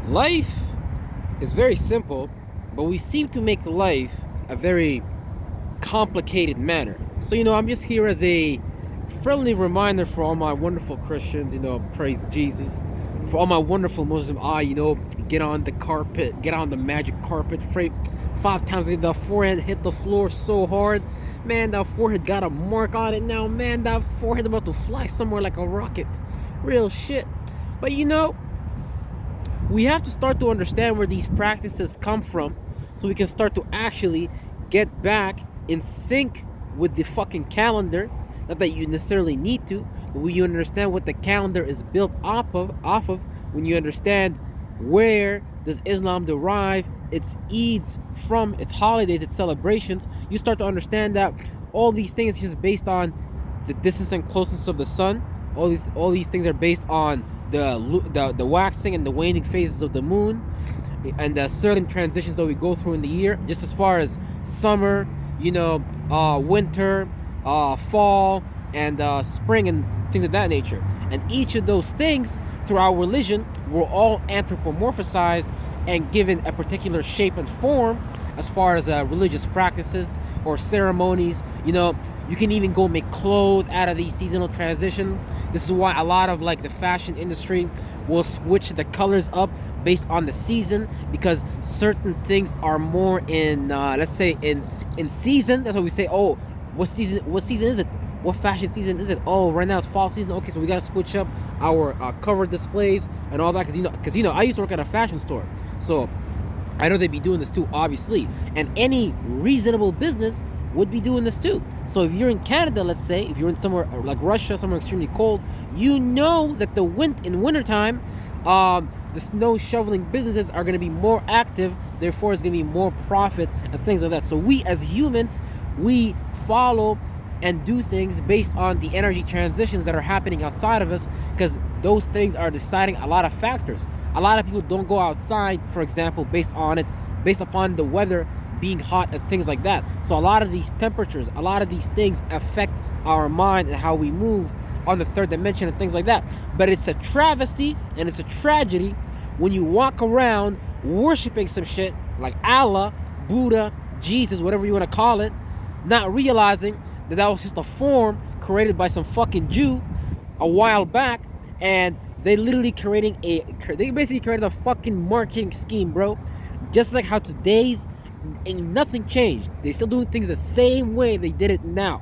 Life is very simple, but we seem to make life a very complicated manner. So, I'm just here as a friendly reminder for all my wonderful Christians, praise Jesus. For all my wonderful Muslim, get on the carpet, get on the magic carpet, 5 times the forehead hit the floor so hard. Man, that forehead got a mark on it now. Man, that forehead about to fly somewhere like a rocket. Real shit. But we have to start to understand where these practices come from so we can start to actually get back in sync with the fucking calendar. Not that you necessarily need to, but when you understand what the calendar is built off of, when you understand where does Islam derive its Eids from, its holidays, its celebrations, you start to understand that all these things are just based on the distance and closeness of the sun. All these things are based on the waxing and the waning phases of the moon, and the certain transitions that we go through in the year, just as far as summer, winter, fall, and spring, and things of that nature. And each of those things, through our religion, were all anthropomorphized and given a particular shape and form as far as religious practices or ceremonies. You can even go make clothes out of these seasonal transitions. This is why a lot of the fashion industry will switch the colors up based on the season, because certain things are more in let's say in season. That's what we say. Oh, what season is it? What fashion season is it? Oh, right now it's fall season. Okay, so we gotta switch up our cover displays and all that, because I used to work at a fashion store, so I know they'd be doing this too, obviously, and any reasonable business would be doing this too. So if you're in Canada, let's say, if you're in somewhere like Russia, somewhere extremely cold, that in wintertime, the snow shoveling businesses are going to be more active, therefore it's going to be more profit and things like that. So we as humans, we follow and do things based on the energy transitions that are happening outside of us, because those things are deciding a lot of factors. A lot of people don't go outside, for example, based upon the weather being hot and things like that. So a lot of these temperatures, a lot of these things affect our mind and how we move on the third dimension and things like that. But it's a travesty and it's a tragedy when you walk around worshiping some shit like Allah, Buddha, Jesus, whatever you want to call it, not realizing that was just a form created by some fucking Jew a while back, and they basically created a fucking marketing scheme, bro. Just like how today's ain't nothing changed. They still doing things the same way they did it now.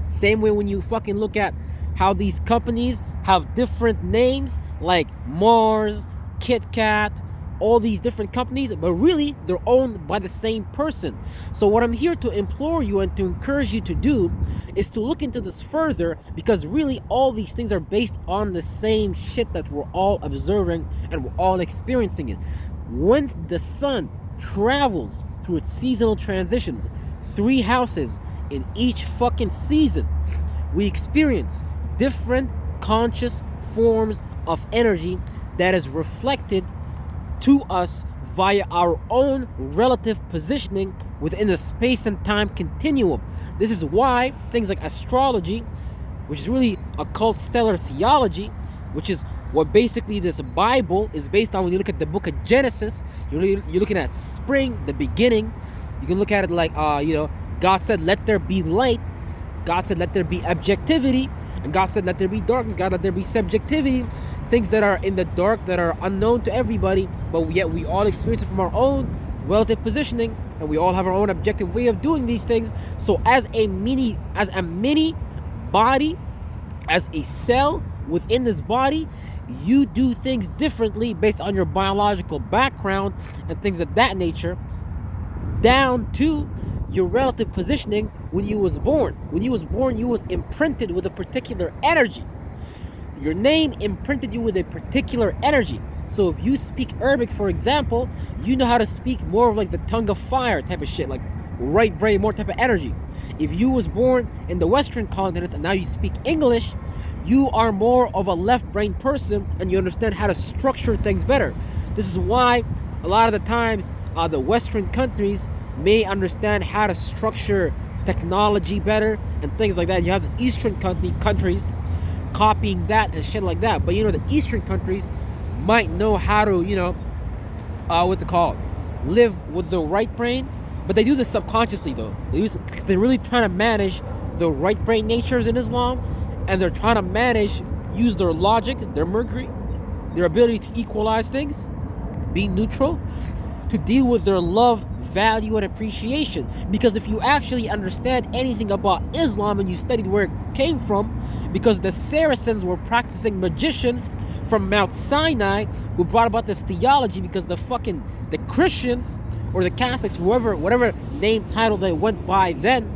Same way when you fucking look at how these companies have different names like Mars, Kit Kat, all these different companies, but really they're owned by the same person. So what I'm here to implore you and to encourage you to do is to look into this further, because really all these things are based on the same shit that we're all observing and we're all experiencing it. When the sun travels through its seasonal transitions, 3 houses in each fucking season, we experience different conscious forms of energy that is reflected to us via our own relative positioning within the space and time continuum. This is why things like astrology, which is really occult stellar theology, which is what basically this Bible is based on. When you look at the book of Genesis, you're looking at spring, the beginning. You can look at it like, God said, let there be light. God said, let there be objectivity. And God said, let there be darkness. God, let there be subjectivity. Things that are in the dark, that are unknown to everybody, but yet we all experience it from our own relative positioning, and we all have our own objective way of doing these things. So as a mini body, as a cell within this body, you do things differently based on your biological background and things of that nature, down to your relative positioning when you was born. When you was born, you was imprinted with a particular energy. Your name imprinted you with a particular energy. So if you speak Arabic, for example, you know how to speak more of like the tongue of fire type of shit, like right brain, more type of energy. If you was born in the Western continents and now you speak English, you are more of a left brain person and you understand how to structure things better. This is why a lot of the times the Western countries may understand how to structure technology better and things like that. You have the Eastern countries copying that and shit like that. But the Eastern countries might know how to, what's it called? Live with the right brain, but they do this subconsciously though. Because they're really trying to manage the right brain natures in Islam, and they're trying to use their logic, their mercury, their ability to equalize things, be neutral, to deal with their love, value, and appreciation. Because if you actually understand anything about Islam and you studied where it came from, because the Saracens were practicing magicians from Mount Sinai who brought about this theology, because the Christians or the Catholics, whatever name title they went by then,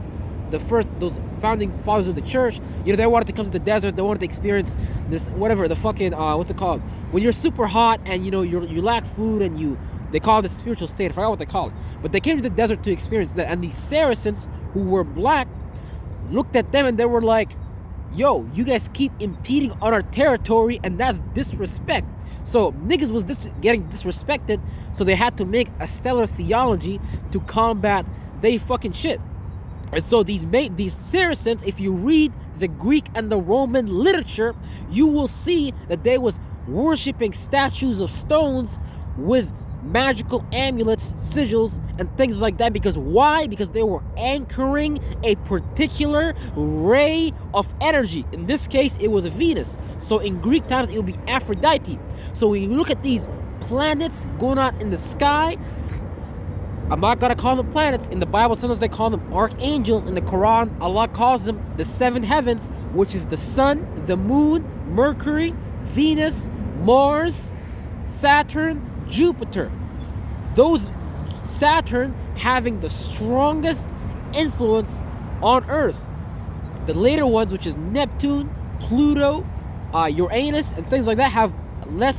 those founding fathers of the church, they wanted to come to the desert, they wanted to experience this, what's it called? When you're super hot and you lack food and they call it the spiritual state. I forgot what they call it. But they came to the desert to experience that. And these Saracens, who were black, looked at them and they were like, yo, you guys keep impeding on our territory, and that's disrespect. So niggas was getting disrespected, so they had to make a stellar theology to combat they fucking shit. And so these Saracens, if you read the Greek and the Roman literature, you will see that they was worshipping statues of stones with magical amulets, sigils, and things like that. Because why? Because they were anchoring a particular ray of energy. In this case, it was Venus. So in Greek times, it would be Aphrodite. So when you look at these planets going out in the sky, I'm not gonna call them planets. In the Bible, sometimes they call them archangels. In the Quran, Allah calls them the seven heavens, which is the sun, the moon, Mercury, Venus, Mars, Saturn, Jupiter. Those Saturn having the strongest influence on Earth. The later ones, which is Neptune, Pluto, Uranus, and things like that, have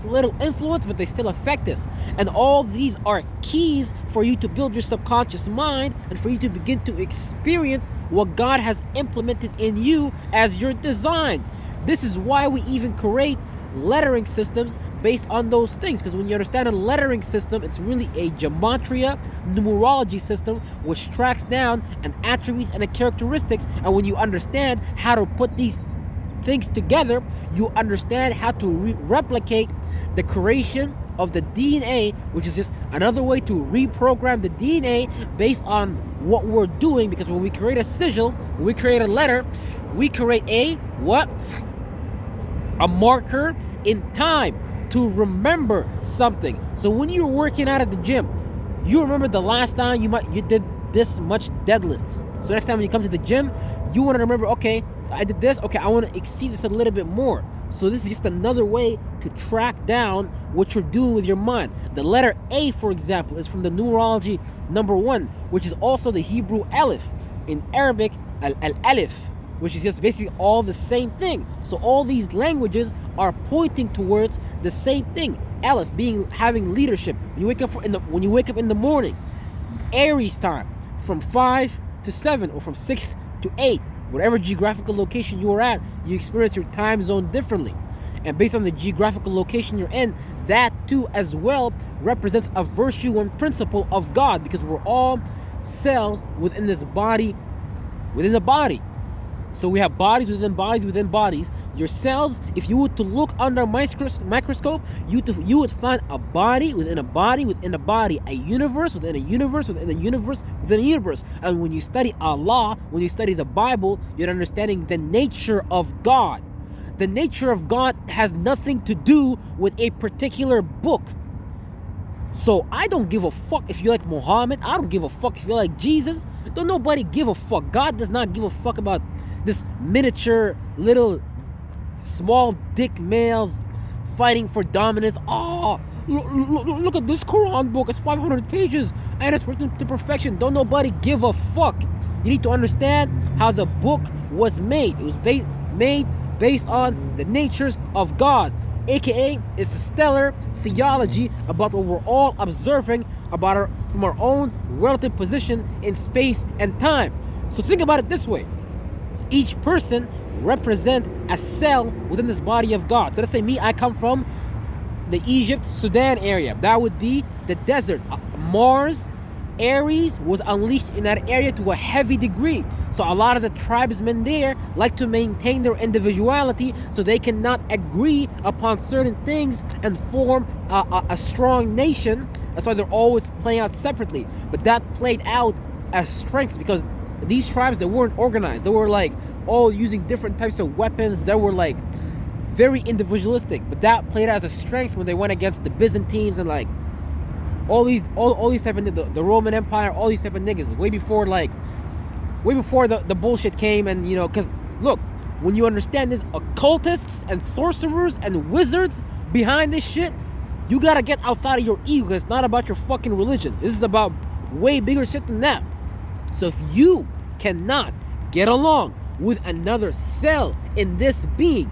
little influence, but they still affect us. And all these are keys for you to build your subconscious mind and for you to begin to experience what God has implemented in you as your design. This is why we even create lettering systems based on those things, because when you understand a lettering system, it's really a gematria, numerology system which tracks down an attribute and a characteristics. And when you understand how to put these things together, you understand how to replicate the creation of the DNA, which is just another way to reprogram the DNA based on what we're doing. Because when we create a sigil, when we create a letter, we create a marker in time to remember something. So when you're working out at the gym, you remember the last time you did this much deadlifts. So next time when you come to the gym, you want to remember, okay, I did this, okay, I want to exceed this a little bit more. So this is just another way to track down what you're doing with your mind. The letter A, for example, is from the numerology number 1, which is also the Hebrew Aleph. In Arabic, al-Alif, which is just basically all the same thing. So all these languages are pointing towards the same thing. Aleph having leadership. When you wake up in the morning, Aries time, from 5 to 7 or from 6 to 8, whatever geographical location you are at, you experience your time zone differently. And based on the geographical location you're in, that too as well represents a virtue and principle of God, because we're all cells within this body, within the body. So we have bodies within bodies within bodies. Your cells, if you were to look under a microscope, you would find a body within a body within a body, a universe within a universe within a universe within a universe. And when you study Allah, when you study the Bible, you're understanding the nature of God. The nature of God has nothing to do with a particular book. So I don't give a fuck if you like Muhammad. I don't give a fuck if you like Jesus. Don't nobody give a fuck. God does not give a fuck about this miniature little small dick males fighting for dominance. Oh, look at this Quran book. It's 500 pages and it's written to perfection. Don't nobody give a fuck. You need to understand how the book was made. It was made based on the natures of God, aka it's a stellar theology about what we're all observing about from our own relative position in space and time. So think about it this way. Each person represents a cell within this body of God. So let's say me, I come from the Egypt, Sudan area. That would be the desert. Mars, Aries was unleashed in that area to a heavy degree. So a lot of the tribesmen there like to maintain their individuality, so they cannot agree upon certain things and form a strong nation That's why they're always playing out separately. But that played out as strengths because these tribes, they weren't organized. They were like all using different types of weapons. They were like very individualistic. But that played out as a strength when they went against the Byzantines and like all these type of the Roman Empire, all these type of niggas. Way before the bullshit came. And you know, because look, when you understand this, occultists and sorcerers and wizards behind this shit, you gotta get outside of your ego. It's not about your fucking religion. This is about way bigger shit than that. So if you cannot get along with another cell in this being,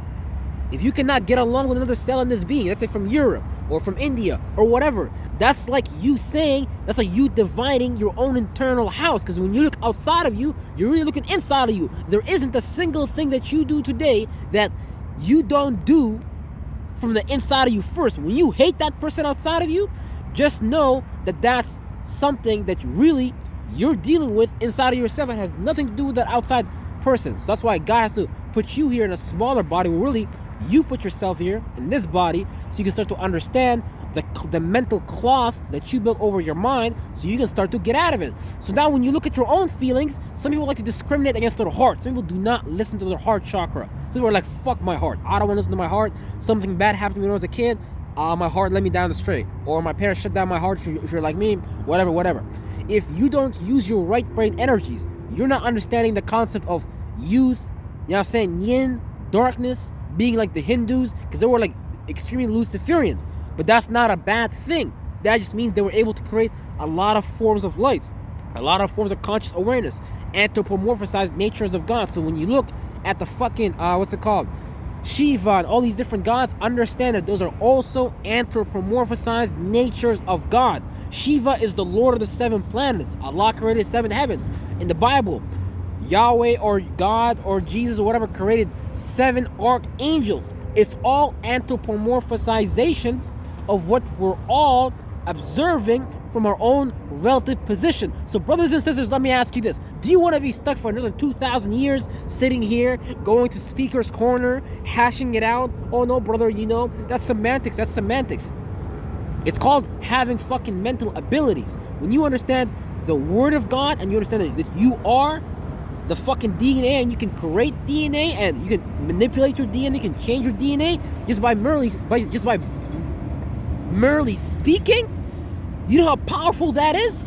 if you cannot get along with another cell in this being, let's say from Europe or from India or whatever, that's like you saying, that's like you dividing your own internal house. Because when you look outside of you, you're really looking inside of you. There isn't a single thing that you do today that you don't do from the inside of you first. When you hate that person outside of you, just know that that's something that you're dealing with inside of yourself. It has nothing to do with that outside person. So that's why God has to put you here in a smaller body, where really you put yourself here in this body, so you can start to understand the mental cloth that you built over your mind, so you can start to get out of it. So now when you look at your own feelings, some people like to discriminate against their heart. Some people do not listen to their heart chakra. Some people are like, fuck my heart, I don't want to listen to my heart. Something bad happened to me when I was a kid, my heart led me down the straight, or my parents shut down my heart. If you're like me, whatever. If you don't use your right brain energies, you're not understanding the concept of youth, you know what I'm saying, yin, darkness, being like the Hindus, because they were like extremely Luciferian. But that's not a bad thing. That just means they were able to create a lot of forms of lights, a lot of forms of conscious awareness, anthropomorphized natures of God. So when you look at the fucking, Shiva and all these different gods, understand that those are also anthropomorphized natures of God. Shiva is the Lord of the 7 planets. Allah created 7 heavens. In the Bible, Yahweh or God or Jesus or whatever created 7 archangels. It's all anthropomorphizations of what we're all observing from our own relative position. So brothers and sisters, let me ask you this. Do you want to be stuck for another 2,000 years sitting here, going to speaker's corner, hashing it out? Oh no, brother, you know, that's semantics. It's called having fucking mental abilities. When you understand the word of God and you understand that you are the fucking DNA, and you can create DNA and you can manipulate your DNA, you can change your DNA just by merely speaking. You know how powerful that is?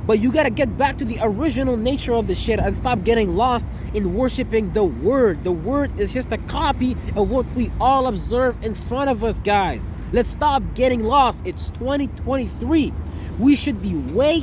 But you gotta get back to the original nature of the shit and stop getting lost in worshiping the word. The word is just a copy of what we all observe in front of us, guys. Let's stop getting lost. It's 2023. We should be way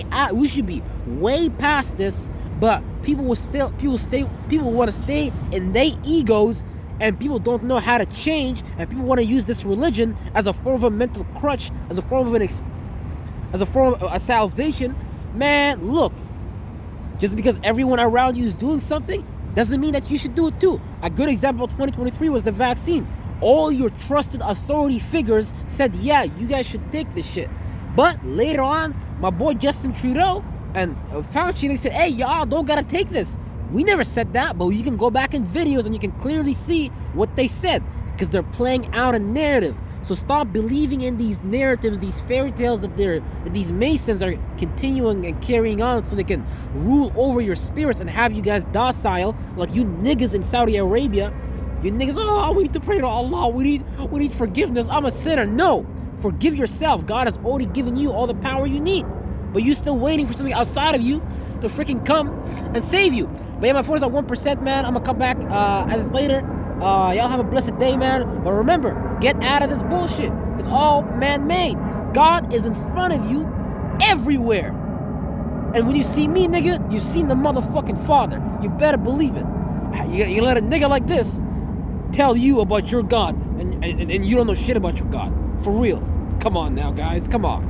past this, but people want to stay in their egos, and people don't know how to change, and people want to use this religion as a form of a mental crutch, as a form of a salvation. Man, look, just because everyone around you is doing something doesn't mean that you should do it too. A good example of 2023 was the vaccine. All your trusted authority figures said, yeah, you guys should take this shit. But later on, my boy Justin Trudeau and Fauci, they said, hey, y'all don't gotta take this. We never said that, but you can go back in videos and you can clearly see what they said, because they're playing out a narrative. So stop believing in these narratives, these fairy tales that these Masons are continuing and carrying on so they can rule over your spirits and have you guys docile, like you niggas in Saudi Arabia. You niggas, oh, we need to pray to Allah, we need forgiveness, I'm a sinner. No, forgive yourself. God has already given you all the power you need, but you're still waiting for something outside of you to freaking come and save you. But yeah, my phone is at 1%, man. I'm gonna come back at this later. Y'all have a blessed day, man. But remember, get out of this bullshit. It's all man-made. God is in front of you everywhere. And when you see me, nigga, you've seen the motherfucking Father. You better believe it. You let a nigga like this tell you about your God, and you don't know shit about your God. For real. Come on now, guys. Come on.